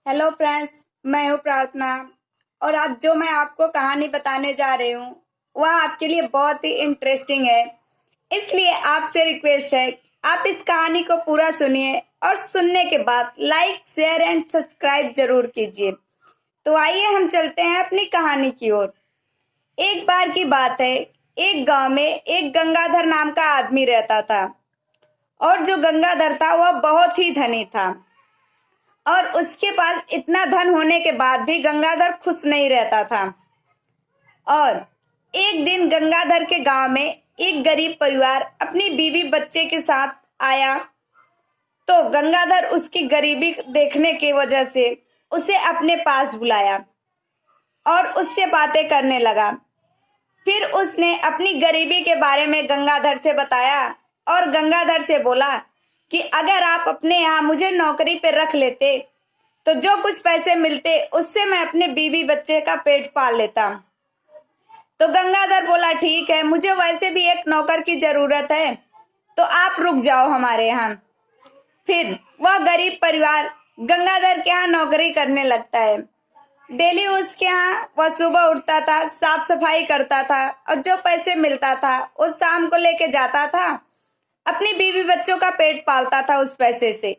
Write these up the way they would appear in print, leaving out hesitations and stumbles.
Hello friends, मैं हूँ प्रार्थना। और आज जो मैं आपको कहानी बताने जा रही हूँ वह आपके लिए बहुत ही इंटरेस्टिंग है। इसलिए आपसे रिक्वेस्ट है कि आप इस कहानी को पूरा सुनिए और सुनने के बाद लाइक शेयर एंड सब्सक्राइब जरूर कीजिए। तो आइए हम चलते हैं अपनी कहानी की ओर। एक बार की बात है, एक गांव में एक गंगाधर नाम का आदमी रहता था। और जो गंगाधर था वह बहुत ही धनी था। और उसके पास इतना धन होने के बाद भी गंगाधर खुश नहीं रहता था। और एक दिन गंगाधर के गांव में एक गरीब परिवार अपनी बीवी बच्चे के साथ आया। तो गंगाधर उसकी गरीबी देखने की वजह से उसे अपने पास बुलाया और उससे बातें करने लगा। फिर उसने अपनी गरीबी के बारे में गंगाधर से बताया और गंगाधर से बोला कि अगर आप अपने यहाँ मुझे नौकरी पे रख लेते तो जो कुछ पैसे मिलते उससे मैं अपने बीवी बच्चे का पेट पाल लेता। तो गंगाधर बोला, ठीक है, मुझे वैसे भी एक नौकर की जरूरत है, तो आप रुक जाओ हमारे यहाँ। फिर वह गरीब परिवार गंगाधर के यहाँ नौकरी करने लगता है। डेली उसके यहाँ वह सुबह उठता था, साफ सफाई करता था और जो पैसे मिलता था उस शाम को लेके जाता था, अपनी बीवी बच्चों का पेट पालता था उस पैसे से।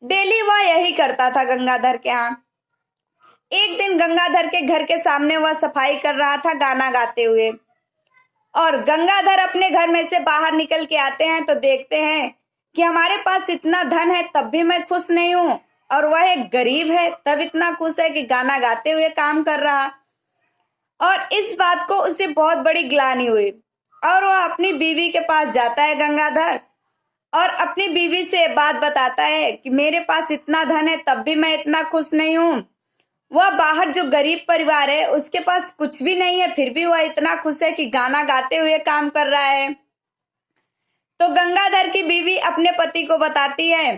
डेली वह यही करता था गंगाधर के यहाँ। एक दिन गंगाधर के घर के सामने वह सफाई कर रहा था गाना गाते हुए। और गंगाधर अपने घर में से बाहर निकल के आते हैं तो देखते हैं कि हमारे पास इतना धन है तब भी मैं खुश नहीं हूँ, और वह एक गरीब है तब इतना खुश है कि गाना गाते हुए काम कर रहा। और इस बात को उसे बहुत बड़ी ग्लानि हुई और वह अपनी बीवी के पास जाता है गंगाधर, और अपनी बीवी से बात बताता है कि मेरे पास इतना धन है तब भी मैं इतना खुश नहीं हूँ। वह बाहर जो गरीब परिवार है उसके पास कुछ भी नहीं है, फिर भी वह इतना खुश है कि गाना गाते हुए काम कर रहा है। तो गंगाधर की बीवी अपने पति को बताती है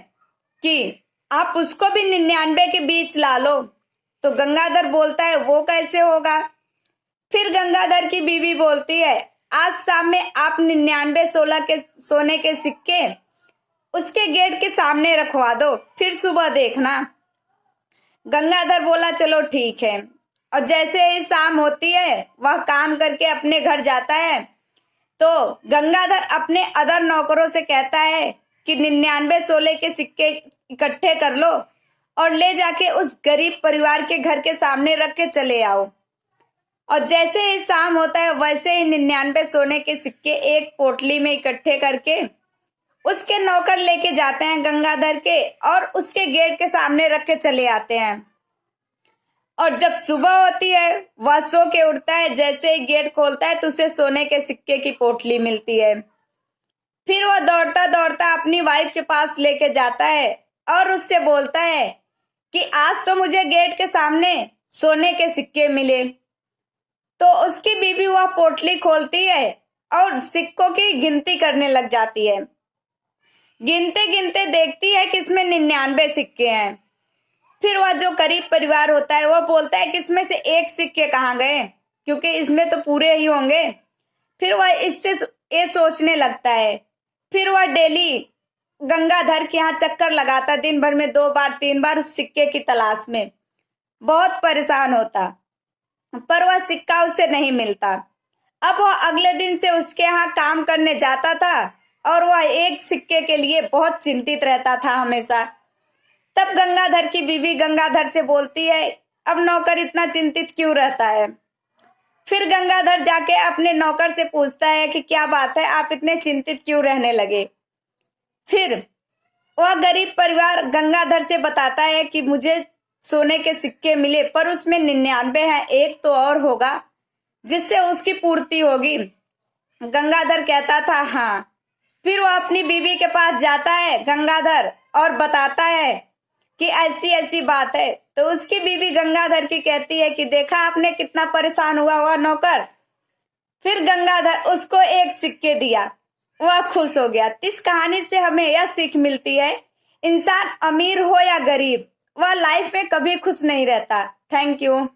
कि आप उसको भी 99 के बीच ला लो। तो गंगाधर बोलता है, वो कैसे होगा? फिर गंगाधर की बीवी बोलती है, आज शाम में आप 99 16 के सोने के सिक्के उसके गेट के सामने रखवा दो, फिर सुबह देखना। गंगाधर बोला, चलो ठीक है। और जैसे ही शाम होती है वह काम करके अपने घर जाता है। तो गंगाधर अपने अदर नौकरों से कहता है कि 99 16 के सिक्के इकट्ठे कर लो और ले जाके उस गरीब परिवार के घर के सामने रख के चले आओ। और जैसे ही शाम होता है वैसे ही 99 सोने के सिक्के एक पोटली में इकट्ठे करके उसके नौकर लेके जाते हैं गंगाधर के, और उसके गेट के सामने रख के चले आते हैं। और जब सुबह होती है वह सो के उठता है, जैसे ही गेट खोलता है तो उसे सोने के सिक्के की पोटली मिलती है। फिर वह दौड़ता दौड़ता अपनी वाइफ के पास लेके जाता है और उससे बोलता है कि आज तो मुझे गेट के सामने सोने के सिक्के मिले। तो उसकी बीवी वह पोटली खोलती है और सिक्कों की गिनती करने लग जाती है। गिनते गिनते देखती है कि इसमें 99 सिक्के हैं। फिर वह जो गरीब परिवार होता है वह बोलता है कि इसमें से एक सिक्के कहाँ गए, क्योंकि इसमें तो पूरे ही होंगे। फिर वह इससे ये सोचने लगता है। फिर वह डेली गंगाधर के यहाँ चक्कर लगाता, दिन भर में 2 बार 3 बार उस सिक्के की तलाश में। बहुत परेशान होता, पर वह सिक्का उसे नहीं मिलता। अब वह अगले दिन से उसके यहाँ काम करने जाता था और वह एक सिक्के के लिए बहुत चिंतित रहता था हमेशा। तब गंगाधर की बीवी गंगाधर से बोलती है, अब नौकर इतना चिंतित क्यों रहता है? फिर गंगाधर जाके अपने नौकर से पूछता है कि क्या बात है, आप इतने चिंतित क्यों रहने लगे? फिर वह गरीब परिवार गंगाधर से बताता है कि मुझे सोने के सिक्के मिले, पर उसमें 99 है, एक तो और होगा जिससे उसकी पूर्ति होगी। गंगाधर कहता था हाँ। फिर वो अपनी बीवी के पास जाता है गंगाधर और बताता है कि ऐसी ऐसी बात है। तो उसकी बीवी गंगाधर की कहती है कि देखा आपने कितना परेशान हुआ नौकर। फिर गंगाधर उसको एक सिक्के दिया, वह खुश हो गया। इस कहानी से हमें यह सीख मिलती है, इंसान अमीर हो या गरीब वह लाइफ में कभी खुश नहीं रहता। Thank you.